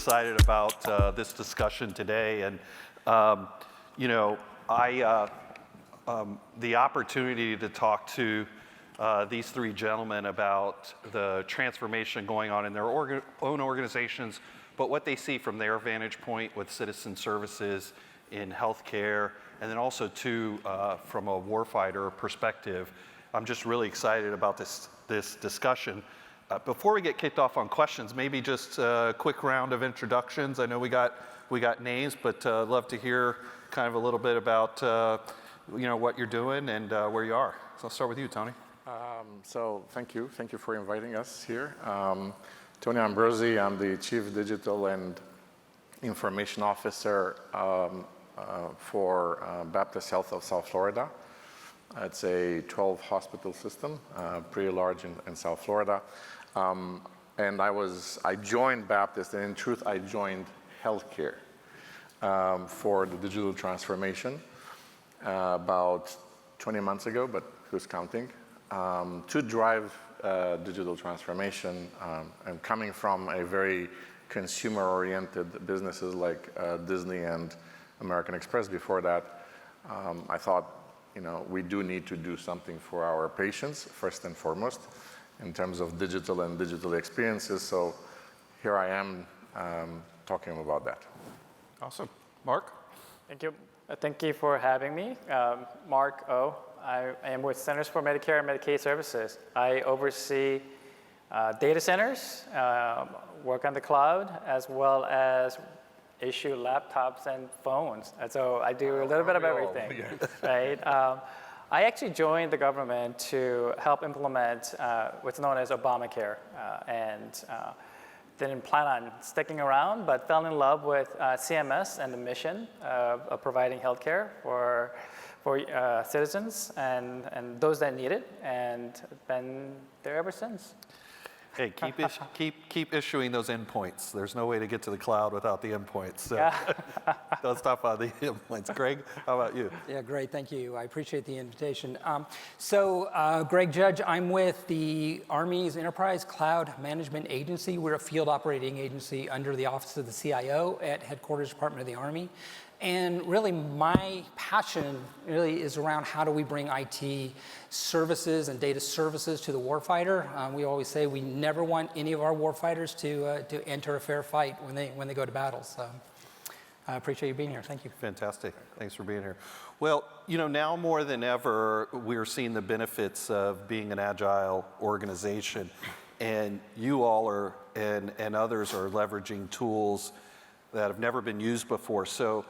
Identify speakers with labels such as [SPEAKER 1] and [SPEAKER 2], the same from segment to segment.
[SPEAKER 1] excited about this discussion today, and the opportunity to talk to these three gentlemen about the transformation going on in their own organizations, but what they see from their vantage point with citizen services in healthcare, and then also too from a warfighter perspective. I'm just really excited about this discussion. Before we get kicked off on questions, maybe just a quick round of introductions. I know we got names, but I'd love to hear kind of a little bit about what you're doing and where you are. So I'll start with you, Tony.
[SPEAKER 2] So thank you for inviting us here. Tony Ambrosi, I'm the Chief Digital and Information Officer for Baptist Health of South Florida. It's a 12-hospital system, pretty large in South Florida. And I joined Baptist, and in truth, I joined healthcare for the digital transformation about 20 months ago, but who's counting? To drive digital transformation, and coming from a very consumer-oriented businesses like Disney and American Express before that, I thought, we do need to do something for our patients, first and foremost, in terms of digital and digital experiences. So here I am talking about that.
[SPEAKER 1] Awesome. Mark?
[SPEAKER 3] Thank you. Thank you for having me. Mark O. I am with Centers for Medicare and Medicaid Services. I oversee data centers, work on the cloud, as well as issue laptops and phones. And so I do a little bit of everything, right? I actually joined the government to help implement what's known as Obamacare, and didn't plan on sticking around, but fell in love with CMS and the mission of providing healthcare for citizens and those that need it, and been there ever since.
[SPEAKER 1] Hey, keep issuing those endpoints. There's no way to get to the cloud without the endpoints. So don't stop on the endpoints. Greg, how about you?
[SPEAKER 4] Yeah, great. Thank you. I appreciate the invitation. Greg Judge, I'm with the Army's Enterprise Cloud Management Agency. We're a field operating agency under the Office of the CIO at Headquarters Department of the Army. And really, my passion really is around how do we bring IT services and data services to the warfighter. We always say we never want any of our warfighters to enter a fair fight when they go to battle. So I appreciate you being here. Thank you.
[SPEAKER 1] Fantastic. Thanks for being here. Well, now more than ever, we're seeing the benefits of being an agile organization. And you all are, and others are leveraging tools that have never been used before. So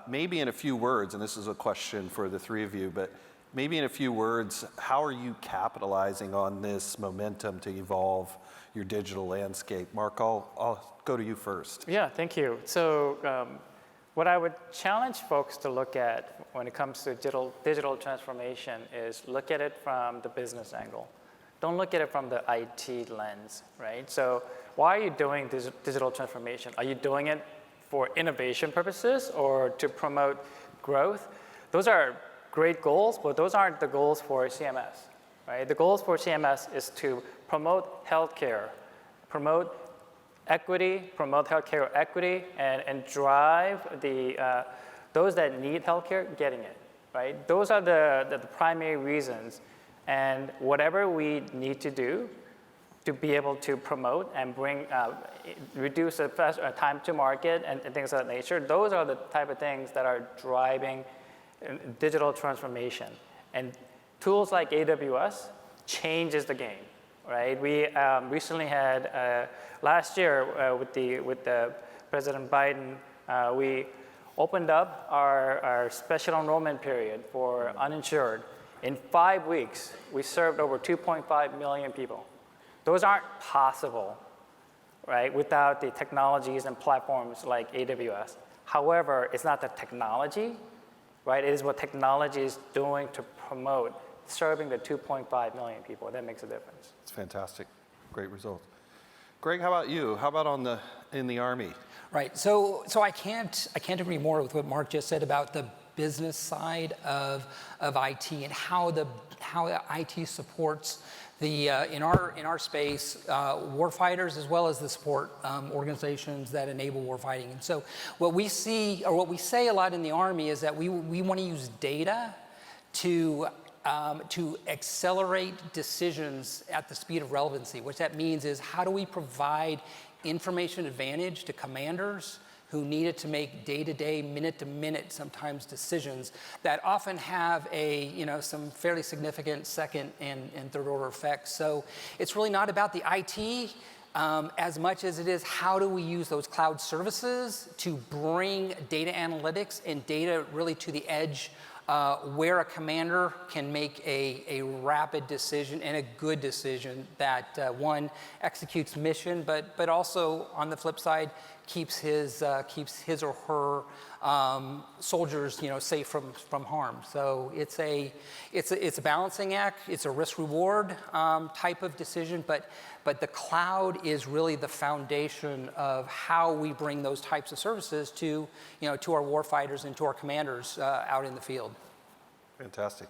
[SPEAKER 1] maybe in a few words, and this is a question for the three of you, but maybe in a few words, how are you capitalizing on this momentum to evolve your digital landscape? Mark, I'll go to you first.
[SPEAKER 3] Yeah, thank you. So what I would challenge folks to look at when it comes to digital transformation is look at it from the business angle. Don't look at it from the IT lens, right? So why are you doing digital transformation? Are you doing it for innovation purposes or to promote growth? Those are great goals, but those aren't the goals for CMS, right? The goals for CMS is to promote healthcare, promote equity, promote healthcare equity, and drive those that need healthcare getting it, right? Those are the primary reasons. And whatever we need to do to be able to promote and reduce the time to market and things of that nature, those are the type of things that are driving digital transformation. And tools like AWS changes the game, right? We recently had, last year with the President Biden, we opened up our special enrollment period for uninsured. In 5 weeks, we served over 2.5 million people. Those aren't possible, right, without the technologies and platforms like AWS. However, it's not the technology, right? It is what technology is doing to promote serving the 2.5 million people. That makes a difference.
[SPEAKER 1] It's fantastic. Great results. Greg, how about you? How about in the Army?
[SPEAKER 4] Right. So I can't agree more with what Mark just said about the business side of IT and how IT supports the in our space warfighters as well as the support organizations that enable warfighting. And so what we see, or what we say a lot in the Army, is that we want to use data to accelerate decisions at the speed of relevancy. What that means is, how do we provide information advantage to commanders who need it to make day-to-day, minute-to-minute, sometimes decisions that often have some fairly significant second and third-order effects. So it's really not about the IT as much as it is how do we use those cloud services to bring data analytics and data really to the edge, where a commander can make a rapid decision and a good decision that one executes mission, but also on the flip side keeps his or her soldiers safe from harm. So it's a balancing act. It's a risk reward type of decision, but the cloud is really the foundation of how we bring those types of services to our warfighters and to our commanders out in the field.
[SPEAKER 1] Fantastic.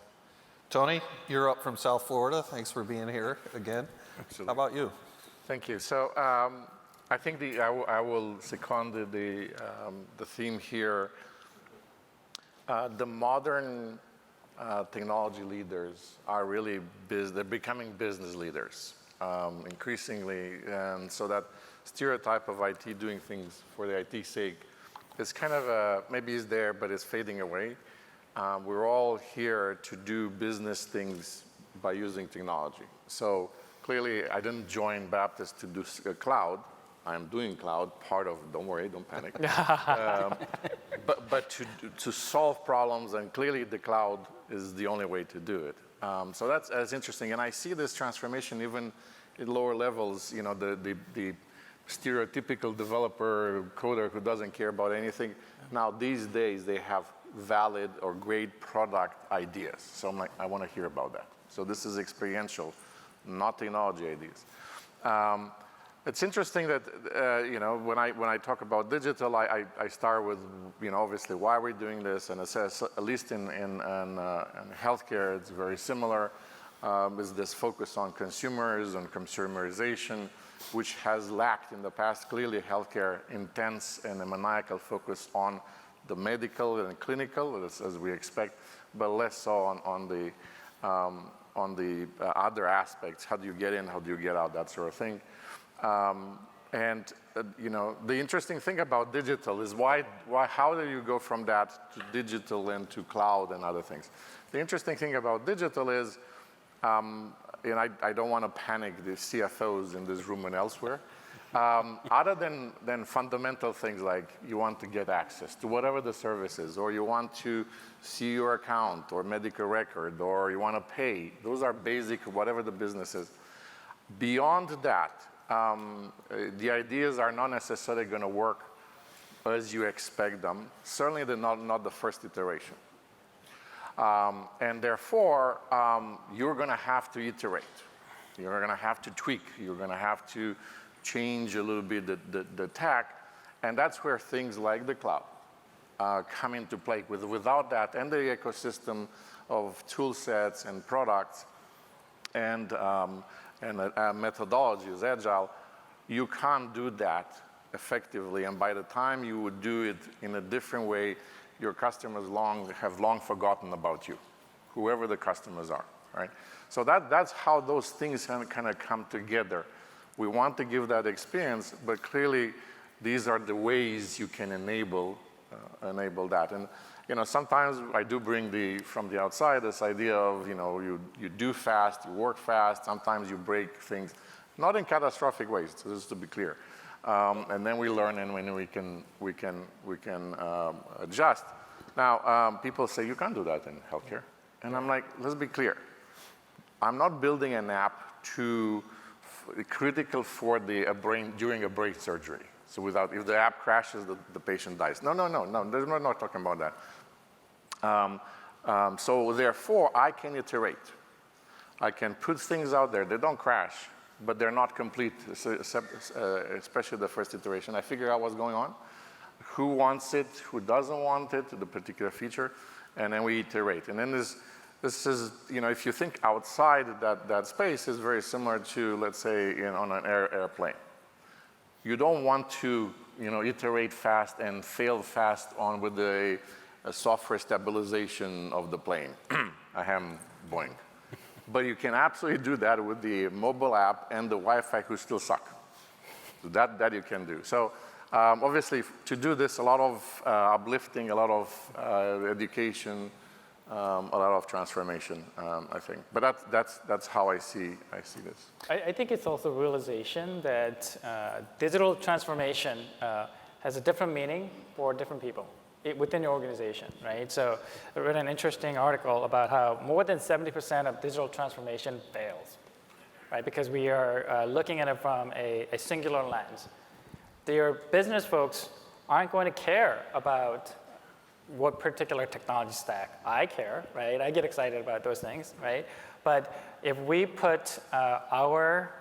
[SPEAKER 1] Tony, you're up from South Florida. Thanks for being here again.
[SPEAKER 2] Absolutely.
[SPEAKER 1] How about you?
[SPEAKER 2] Thank you. So I think I will second the theme here. The modern technology leaders are really they're becoming business leaders increasingly, and so that stereotype of IT doing things for the IT sake is kind of maybe is there, but it's fading away. We're all here to do business things by using technology. So clearly, I didn't join Baptist to do cloud. I'm doing cloud, part of, don't worry, don't panic. But to solve problems, and clearly the cloud is the only way to do it. So that's interesting. And I see this transformation even at lower levels, the stereotypical developer, coder who doesn't care about anything. Now, these days, they have valid or great product ideas. So I'm like, I want to hear about that. So this is experiential, not technology ideas. It's interesting that when I talk about digital, I start with obviously why we're doing this, and it says at least in healthcare it's very similar. Is this focus on consumers and consumerization, which has lacked in the past. Clearly, healthcare intense and a maniacal focus on the medical and clinical, as we expect, but less so on the other aspects. How do you get in? How do you get out? That sort of thing. The interesting thing about digital is how do you go from that to digital and to cloud and other things? The interesting thing about digital is, I don't want to panic the CFOs in this room and elsewhere. Other than fundamental things like you want to get access to whatever the service is, or you want to see your account or medical record, or you want to pay. Those are basic, whatever the business is. Beyond that, the ideas are not necessarily going to work as you expect them. Certainly, they're not the first iteration. And therefore, you're going to have to iterate. You're going to have to tweak. You're going to have to change a little bit the tech, and that's where things like the cloud come into play. Without that, and the ecosystem of tool sets and products and methodologies, agile, you can't do that effectively. And by the time you would do it in a different way, your customers have long forgotten about you, whoever the customers are, right? So that's how those things kind of come together. We want to give that experience, but clearly these are the ways you can enable that. And sometimes I do bring from the outside this idea of you do fast, you work fast. Sometimes you break things, not in catastrophic ways. So just to be clear, and then we learn, and when we can adjust. Now people say you can't do that in healthcare, and I'm like, let's be clear. I'm not building an app critical for during a brain surgery. So if the app crashes, the patient dies. No. We're not talking about that. So therefore, I can iterate. I can put things out there. They don't crash, but they're not complete, especially the first iteration. I figure out what's going on, who wants it, who doesn't want it, the particular feature, and then we iterate. And then this is, if you think outside that space, is very similar to, let's say, on an airplane. You don't want to, iterate fast and fail fast with a software stabilization of the plane. Ahem, Boeing. But you can absolutely do that with the mobile app and the Wi-Fi, who still suck. So that you can do. So obviously, to do this, a lot of uplifting, a lot of education, a lot of transformation, I think. But that's how I see this.
[SPEAKER 3] I think it's also realization that digital transformation has a different meaning for different people within your organization, right? So I read an interesting article about how more than 70% of digital transformation fails, right? Because we are looking at it from a singular lens. Your business folks aren't going to care about what particular technology stack. I care, right? I get excited about those things, right? But if we put our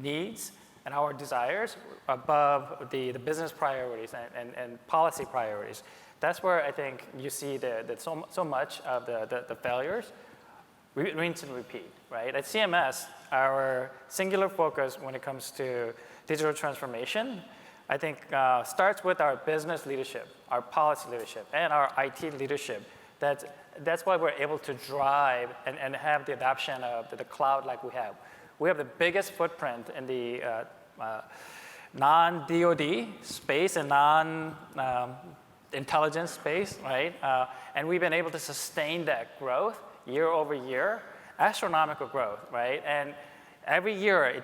[SPEAKER 3] needs and our desires above the business priorities and policy priorities, that's where I think you see that so much of the failures rinse and repeat, right? At CMS, our singular focus when it comes to digital transformation, I think starts with our business leadership, our policy leadership, and our IT leadership. That's why we're able to drive and have the adoption of the cloud like we have. We have the biggest footprint in the non-DoD space and non-intelligence space, right? And we've been able to sustain that growth year over year, astronomical growth, right? And every year,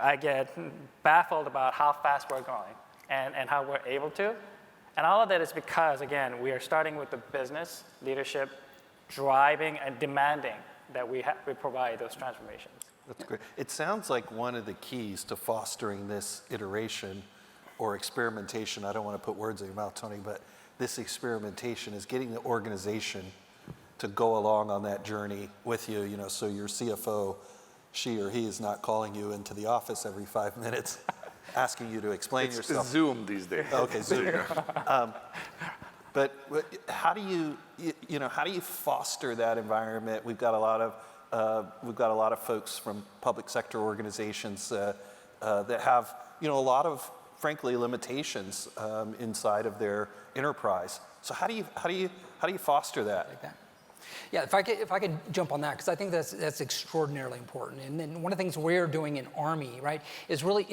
[SPEAKER 3] I get baffled about how fast we're going and how we're able to. And all of that is because, again, we are starting with the business leadership, driving and demanding that we provide those transformations.
[SPEAKER 1] That's great. It sounds like one of the keys to fostering this iteration or experimentation, I don't want to put words in your mouth, Tony, but this experimentation is getting the organization to go along on that journey with you, so your CFO, she or he is not calling you into the office every 5 minutes asking you to explain yourself.
[SPEAKER 2] It's Zoom these days.
[SPEAKER 1] Okay, Zoom. But how do you foster that environment? We've got a lot of folks from public sector organizations that have a lot of, frankly, limitations inside of their enterprise. So how do you foster that?
[SPEAKER 4] Like that. Yeah, if I could jump on that, because I think that's extraordinarily important. And then one of the things we're doing in Army, right, is really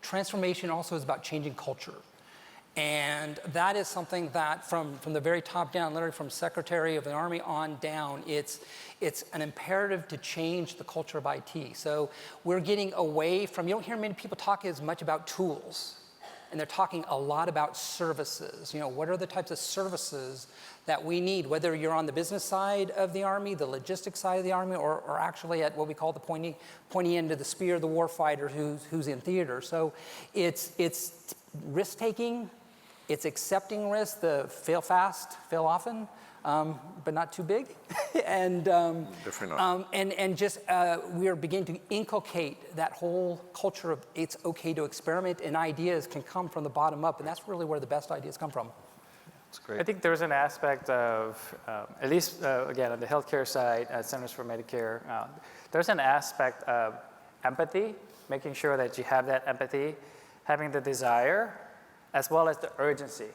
[SPEAKER 4] transformation also is about changing culture. And that is something that from the very top down, literally from Secretary of the Army on down, it's an imperative to change the culture of IT. So we're getting away from, you don't hear many people talk as much about tools, and they're talking a lot about services. What are the types of services that we need, whether you're on the business side of the Army, the logistics side of the Army, or actually at what we call the pointy end of the spear, the warfighter who's in theater. So it's risk-taking, it's accepting risk, the fail fast, fail often, but not too big. And
[SPEAKER 2] Definitely not.
[SPEAKER 4] and just we are beginning to inculcate that whole culture of it's okay to experiment, and ideas can come from the bottom up, and that's really where the best ideas come from.
[SPEAKER 1] That's great.
[SPEAKER 3] I think there's an aspect of, at least again on the healthcare side, at Centers for Medicare, there's an aspect of empathy, making sure that you have that empathy, having the desire, as well as the urgency,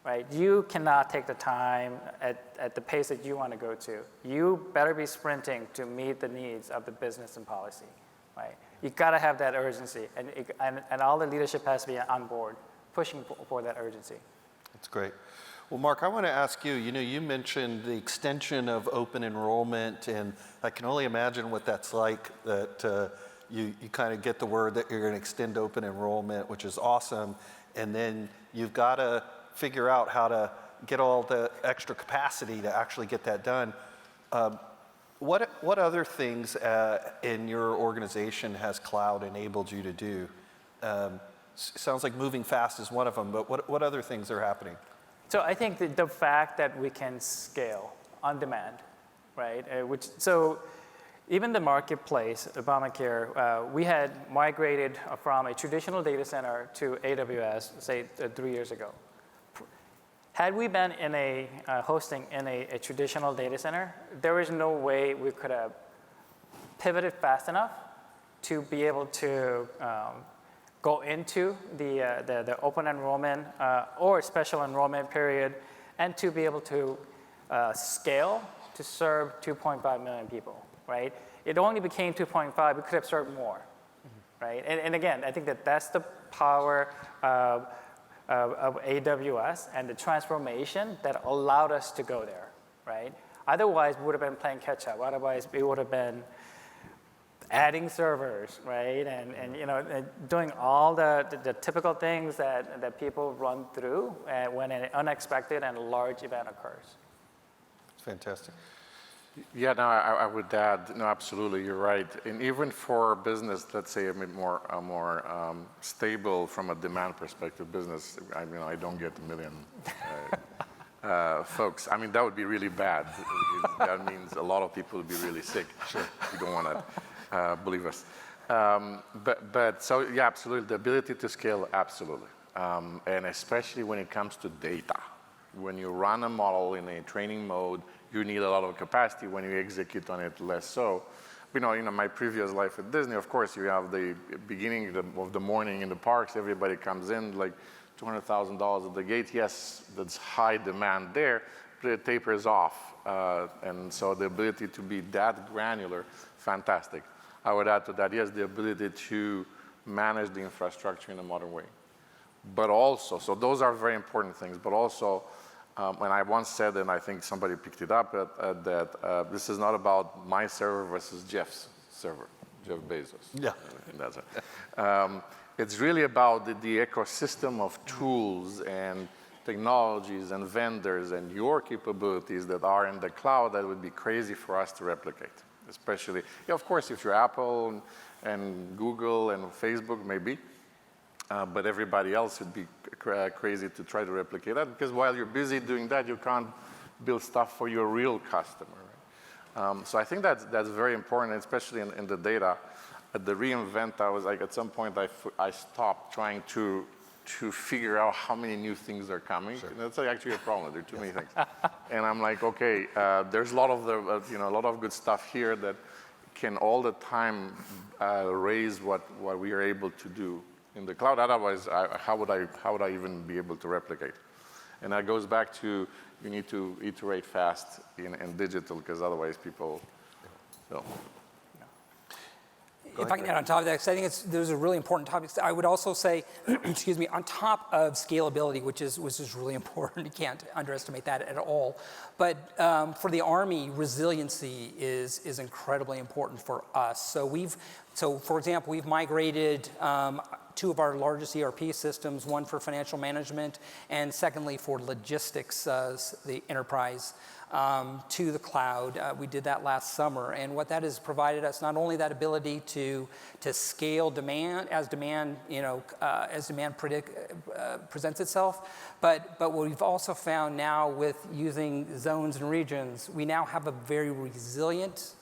[SPEAKER 3] right? You cannot take the time at the pace that you want to go to. You better be sprinting to meet the needs of the business and policy, right? You got to have that urgency, and all the leadership has to be on board, pushing for that urgency.
[SPEAKER 1] That's great. Well, Mark, I want to ask you, you mentioned the extension of open enrollment, and I can only imagine what that's like, that you kind of get the word that you're going to extend open enrollment, which is awesome, and then you've got to figure out how to get all the extra capacity to actually get that done. What other things in your organization has cloud enabled you to do? Sounds like moving fast is one of them, but what other things are happening?
[SPEAKER 3] So I think the fact that we can scale on demand, right? So even the marketplace, Obamacare, we had migrated from a traditional data center to AWS, say 3 years ago. Had we been in a hosting in a traditional data center, there is no way we could have pivoted fast enough to be able to go into the open enrollment or special enrollment period, and to be able to scale to serve 2.5 million people, right? It only became 2.5, we could have served more, right? And again, I think that's the power of AWS and the transformation that allowed us to go there, right? Otherwise, we would have been playing catch up. Otherwise, we would have been adding servers, right? And doing all the typical things that people run through when an unexpected and large event occurs.
[SPEAKER 1] It's fantastic.
[SPEAKER 2] Yeah, no, I would add, no, absolutely, you're right. And even for business, let's say a bit more stable from a demand perspective business, I mean, I don't get a million folks. I mean, that would be really bad. That means a lot of people would be really sick. Sure. You don't want to believe us. But so, yeah, absolutely, the ability to scale, absolutely. And especially when it comes to data. When you run a model in a training mode, you need a lot of capacity. When you execute on it, less so. You know, my previous life at Disney, of course, you have the beginning of the morning in the parks. Everybody comes in, like $200,000 at the gate. Yes, that's high demand there, but it tapers off. And so the ability to be that granular, fantastic. I would add to that, yes, the ability to manage the infrastructure in a modern way. But also, so those are very important things, but also, and I once said, and I think somebody picked it up, that this is not about my server versus Jeff's server, Jeff Bezos.
[SPEAKER 1] Yeah.
[SPEAKER 2] That's it. It's really about the ecosystem of tools and technologies and vendors and your capabilities that are in the cloud that would be crazy for us to replicate. Especially, yeah, of course, if you're Apple and Google and Facebook, maybe. But everybody else would be crazy to try to replicate that, because while you're busy doing that, you can't build stuff for your real customer. Right? So I think that's very important, especially in the data. At the reInvent, I was like, at some point, I stopped trying to figure out how many new things are coming. Sure. That's actually a problem. There are too many things. And I'm like, okay, there's a lot of a lot of good stuff here that can all the time raise what we are able to do in the cloud. Otherwise, how would I even be able to replicate? And that goes back to, you need to iterate fast in digital, because otherwise people, so.
[SPEAKER 4] If I can add on top of that, because I think those are really important topics. I would also say, excuse me, on top of scalability, which is really important. You can't underestimate that at all. But for the Army, resiliency is incredibly important for us. So for example, we've migrated 2 of our largest ERP systems, one for financial management, and secondly for logistics, the enterprise, to the cloud. We did that last summer, and what that has provided us, not only that ability to scale demand as demand presents itself, but what we've also found now with using zones and regions, we now have a very resilient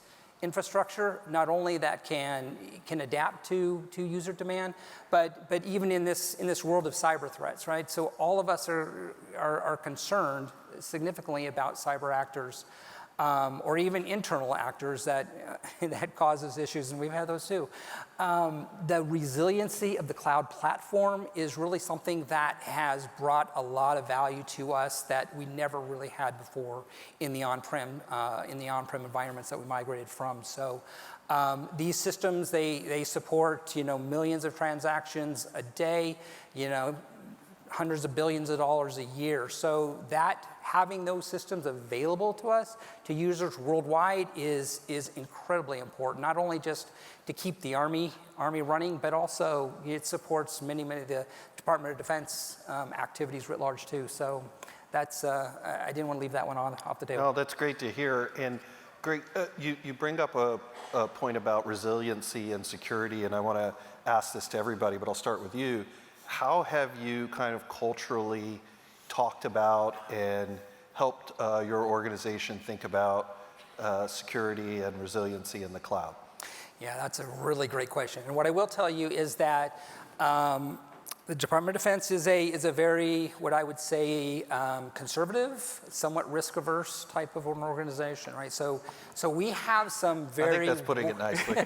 [SPEAKER 4] infrastructure, not only that can adapt to user demand, but even in this world of cyber threats, right? So all of us are concerned significantly about cyber actors, or even internal actors that causes issues, and we've had those too. The resiliency of the cloud platform is really something that has brought a lot of value to us that we never really had before in the on-prem environments that we migrated from. So these systems, they support millions of transactions a day, hundreds of billions of dollars a year. So that having those systems available to us, to users worldwide, is incredibly important. Not only just to keep the Army running, but also it supports many of the Department of Defense activities writ large too. So that's I didn't want to leave that one off the table.
[SPEAKER 1] No, that's great to hear. And Greg, you bring up a point about resiliency and security, and I want to ask this to everybody, but I'll start with you. How have you kind of culturally talked about and helped your organization think about security and resiliency in the cloud?
[SPEAKER 4] Yeah, that's a really great question. And what I will tell you is that The Department of Defense is a very, what I would say, conservative, somewhat risk-averse type of an organization, right? So we have some
[SPEAKER 1] I
[SPEAKER 4] very
[SPEAKER 1] think that's putting it nicely.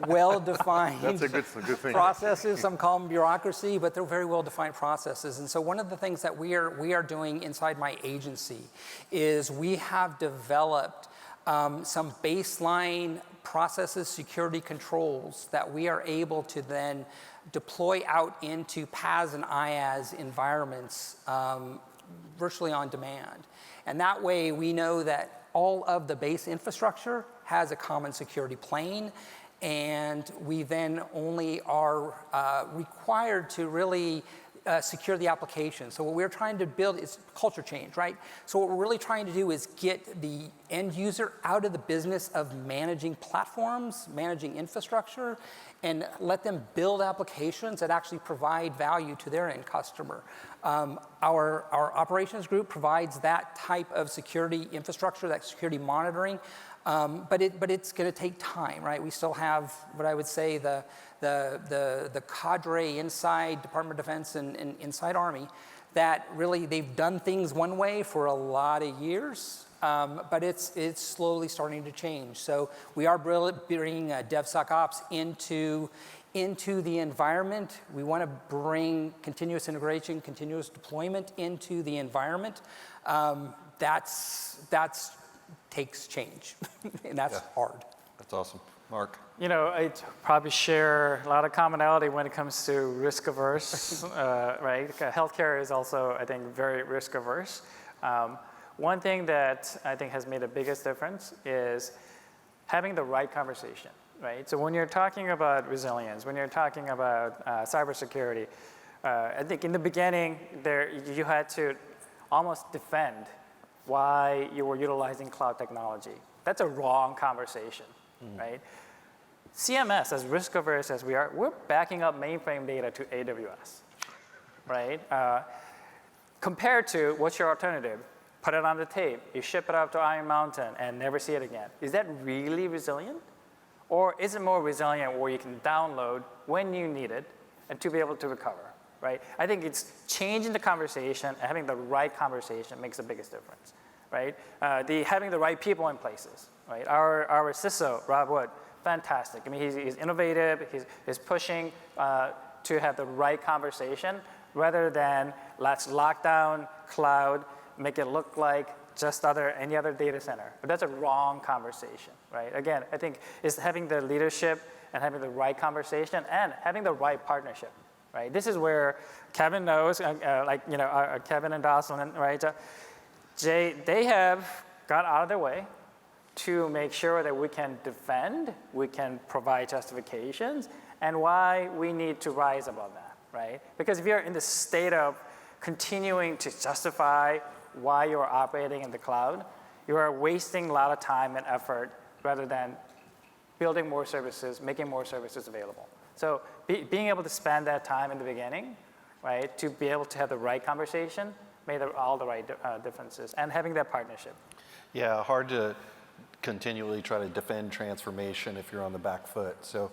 [SPEAKER 4] well-defined
[SPEAKER 2] That's a good thing.
[SPEAKER 4] processes. Some call them bureaucracy, but they're very well-defined processes. And so one of the things that we are doing inside my agency is we have developed some baseline processes, security controls that we are able to then deploy out into PaaS and IaaS environments virtually on demand. And that way we know that all of the base infrastructure has a common security plane, and we then only are required to really secure the application. So what we're trying to build is culture change, right? So what we're really trying to do is get the end user out of the business of managing platforms, managing infrastructure, and let them build applications that actually provide value to their end customer. Our operations group provides that type of security infrastructure, that security monitoring, but it's going to take time, right? We still have what I would say the cadre inside Department of Defense and inside Army that really they've done things one way for a lot of years, but it's slowly starting to change. So we are bringing DevSecOps into the environment. We want to bring continuous integration, continuous deployment into the environment. That's takes change, and that's hard.
[SPEAKER 1] That's awesome. Mark?
[SPEAKER 3] You know, I probably share a lot of commonality when it comes to risk averse, right? Healthcare is also, I think, very risk averse. One thing that I think has made the biggest difference is having the right conversation, right? So when you're talking about resilience, when you're talking about cybersecurity, I think in the beginning you had to almost defend why you were utilizing cloud technology. That's a wrong conversation, right? CMS, as risk averse as we are, we're backing up mainframe data to AWS, right? Compared to what's your alternative? Put it on the tape, you ship it up to Iron Mountain and never see it again. Is that really resilient? Or is it more resilient where you can download when you need it and to be able to recover, right? I think it's changing the conversation and having the right conversation makes the biggest difference, right? Having the right people in places, right? Our CISO, Rob Wood, fantastic. I mean, he's innovative, he's pushing to have the right conversation rather than let's lock down cloud, make it look like just any other data center. But that's a wrong conversation, right? Again, I think it's having the leadership and having the right conversation and having the right partnership, right? This is where Kevin knows, Kevin and Jocelyn, right? They have gone out of their way to make sure that we can defend, we can provide justifications, and why we need to rise above that, right? Because if you're in the state of continuing to justify why you're operating in the cloud, you are wasting a lot of time and effort rather than building more services, making more services available. So being able to spend that time in the beginning, right, to be able to have the right conversation made all the right differences, and having that partnership.
[SPEAKER 1] Yeah, hard to continually try to defend transformation if you're on the back foot. So,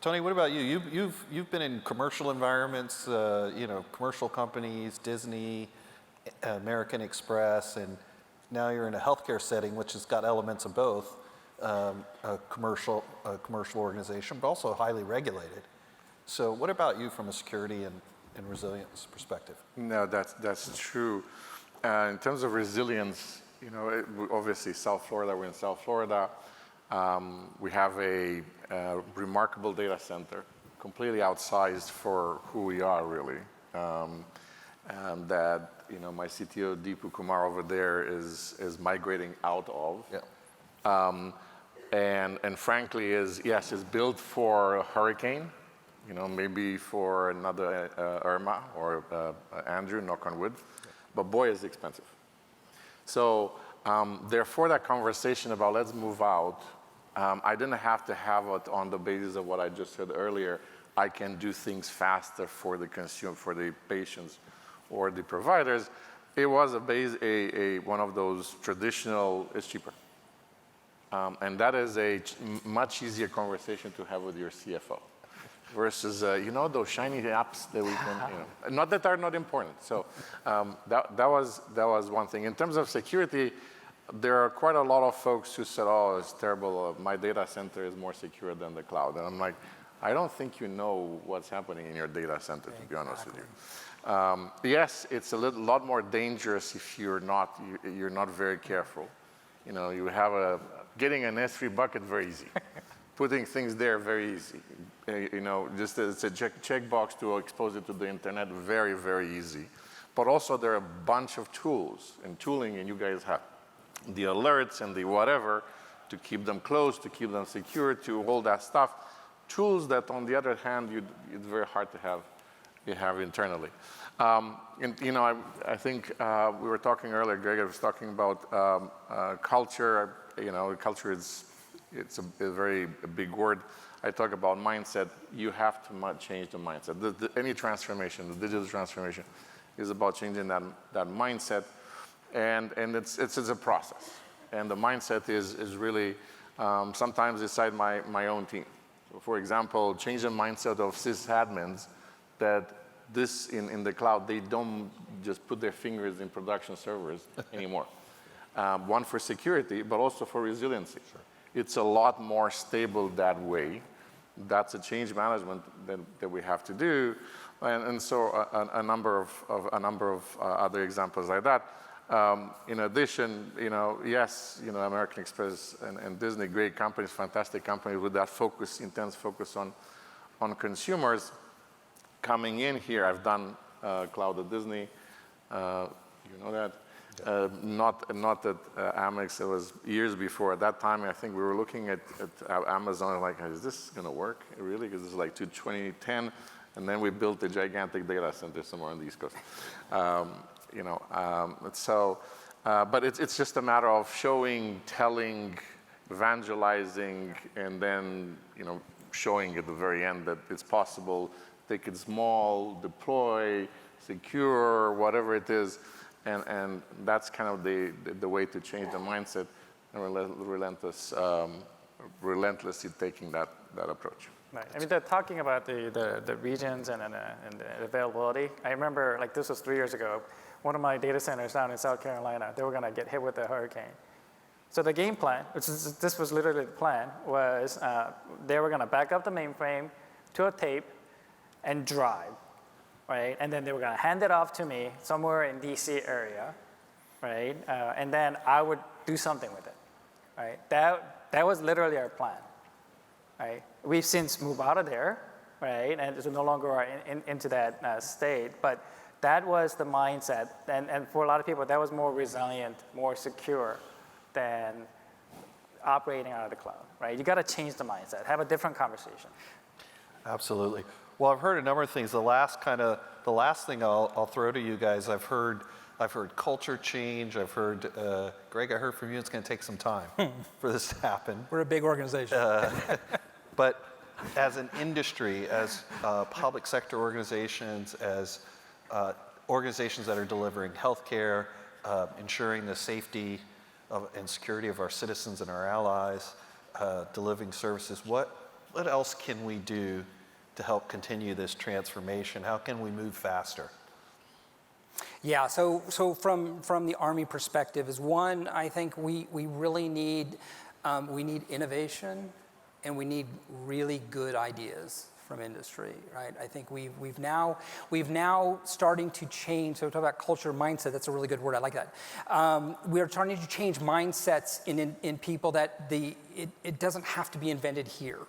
[SPEAKER 1] Tony, what about you? You've been in commercial environments, commercial companies, Disney, American Express, and now you're in a healthcare setting, which has got elements of both, a commercial organization, but also highly regulated. So, what about you from a security and resilience perspective?
[SPEAKER 2] No, that's true. In terms of resilience, obviously South Florida, we're in South Florida. We have a remarkable data center, completely outsized for who we are really. And that, my CTO, Deepu Kumar over there is migrating out of.
[SPEAKER 1] Yeah.
[SPEAKER 2] And frankly is built for a hurricane, maybe for another Irma or Andrew, knock on wood, but boy, is it expensive. So therefore that conversation about let's move out, I didn't have to have it on the basis of what I just said earlier. I can do things faster for the consumer, for the patients or the providers. It was one of those traditional, it's cheaper. And that is a much easier conversation to have with your CFO. versus, those shiny apps that we can, not that are not important. So that was one thing. In terms of security, there are quite a lot of folks who said, oh, it's terrible, my data center is more secure than the cloud. And I'm like, I don't think you know what's happening in your data center, to be honest with you. Yes, it's a lot more dangerous if you're not very careful. You have getting an S3 bucket very easy. Putting things there very easy. Just it's a checkbox to expose it to the internet, very, very easy. But also there are a bunch of tools and tooling, and you guys have the alerts and the whatever to keep them closed, to keep them secure, to all that stuff. Tools that, on the other hand, it's very hard to have internally. I think we were talking earlier, Greg was talking about culture. Culture it's a very big word. I talk about mindset. You have to change the mindset. Any transformation, the digital transformation, is about changing that mindset, and it's a process. And the mindset is really sometimes inside my own team. So for example, change the mindset of sysadmins that this in the cloud, they don't just put their fingers in production servers anymore. One for security, but also for resiliency. Sure. It's a lot more stable that way. That's a change management that we have to do, and so a number of other examples like that. In addition, yes, American Express and Disney, great companies, fantastic companies with that intense focus on consumers. Coming in here, I've done cloud at Disney. You know that. Not at Amex. It was years before. At that time, I think we were looking at Amazon like, is this going to work really? Because this is like 2010, and then we built a gigantic data center somewhere on the East Coast. But it's just a matter of showing, telling, evangelizing, and then showing at the very end that it's possible. Take it small, deploy, secure, whatever it is. And that's kind of the way to change the mindset and relentlessly taking that approach.
[SPEAKER 3] Right. I mean, they're talking about the regions and the availability. I remember, this was 3 years ago, one of my data centers down in South Carolina, they were going to get hit with a hurricane. So the game plan, this was literally the plan, was they were going to back up the mainframe to a tape and drive. Right? And then they were going to hand it off to me somewhere in DC area, right? And then I would do something with it, right? That was literally our plan, right? We've since moved out of there, right? And it's no longer into that state, but that was the mindset. And for a lot of people, that was more resilient, more secure than operating out of the cloud, right? You got to change the mindset, have a different conversation.
[SPEAKER 1] Absolutely. Well, I've heard a number of things. The last thing I'll throw to you guys, I've heard culture change. I've heard, Greg, I heard from you it's going to take some time for this to happen.
[SPEAKER 4] We're a big organization.
[SPEAKER 1] But as an industry, as public sector organizations, as organizations that are delivering healthcare, ensuring the safety and security of our citizens and our allies, delivering services, what else can we do to help continue this transformation? How can we move faster?
[SPEAKER 4] Yeah, so from the Army perspective is one, I think we really need innovation, and we need really good ideas from industry, right? I think we've now starting to change. So we talk about culture, mindset. That's a really good word. I like that. We are starting to change mindsets in people that it doesn't have to be invented here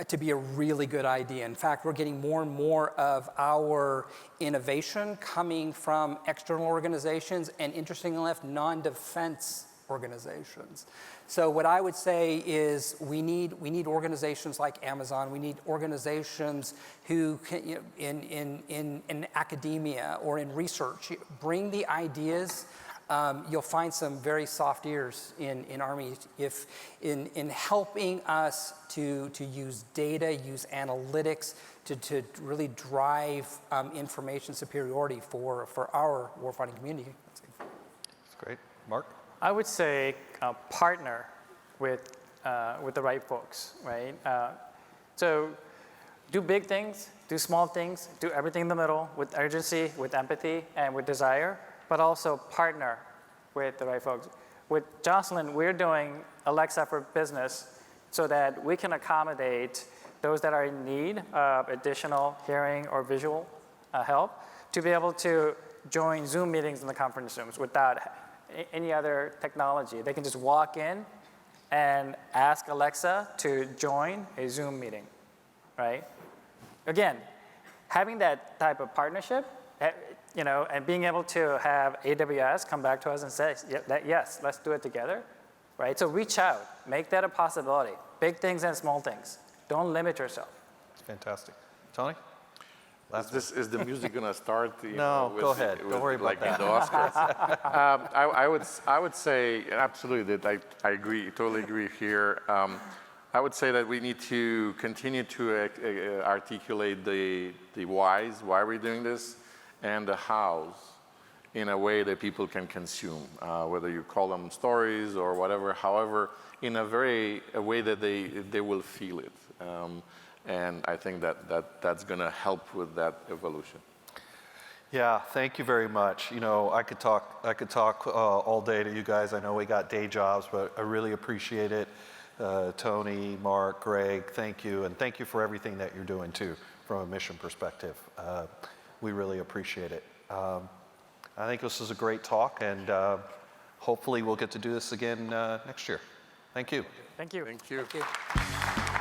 [SPEAKER 4] to be a really good idea. In fact, we're getting more and more of our innovation coming from external organizations and, interestingly enough, non-defense organizations. So what I would say is we need organizations like Amazon. We need organizations who can, in academia or in research, bring the ideas. You'll find some very soft ears in Army in helping us to use data, use analytics to really drive information superiority for our warfighting community.
[SPEAKER 1] That's great. Mark?
[SPEAKER 3] I would say partner with the right folks, right? So do big things, do small things, do everything in the middle with urgency, with empathy, and with desire, but also partner with the right folks. With Jocelyn, we're doing Alexa for Business so that we can accommodate those that are in need of additional hearing or visual help to be able to join Zoom meetings in the conference rooms without any other technology. They can just walk in and ask Alexa to join a Zoom meeting, right? Again, having that type of partnership, and being able to have AWS come back to us and say, yes, let's do it together, right? So reach out, make that a possibility. Big things and small things. Don't limit yourself.
[SPEAKER 1] It's fantastic. Tony?
[SPEAKER 2] Is the music going to start?
[SPEAKER 1] No, go ahead. Don't worry about that.
[SPEAKER 2] The Oscars? I would say absolutely that I agree, totally agree here. I would say that we need to continue to articulate the whys, why we're doing this, and the hows in a way that people can consume, whether you call them stories or whatever, however, in a way that they will feel it. And I think that's going to help with that evolution.
[SPEAKER 1] Yeah, thank you very much. I could talk all day to you guys. I know we got day jobs, but I really appreciate it. Tony, Mark, Greg, thank you. And thank you for everything that you're doing too, from a mission perspective. We really appreciate it. I think this is a great talk, and hopefully we'll get to do this again next year. Thank you.
[SPEAKER 3] Thank you.
[SPEAKER 2] Thank you.
[SPEAKER 4] Thank you.